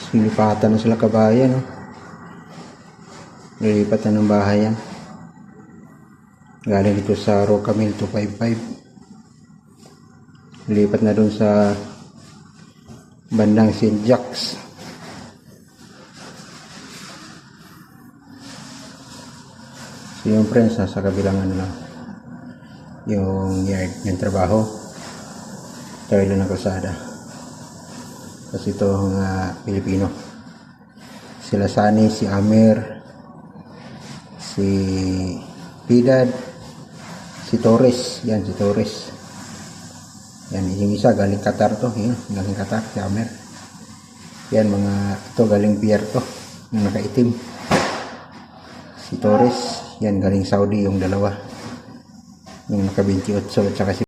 Sinipatan na sila kabayan, no? Lilipat na ng bahay yan. Galing dito sa Rocamil 255. Lilipat na dun sa bandang St. Jack's. So yung friends, nasa kabilang ano lang, yung yard ng trabaho. Tayo lang ng kalsada. Kasi ito mga Pilipino. Sila Sani, si Amir, si Pidad, si Torres. Yan, si Torres. Yan, yung isa galing Qatar to. Yan, galing Qatar, si Amir. Yan, mga ito galing Pierre to. Yung nakaitim. Si Torres. Yan, galing Saudi yung dalawa. Yung naka 28 at saka si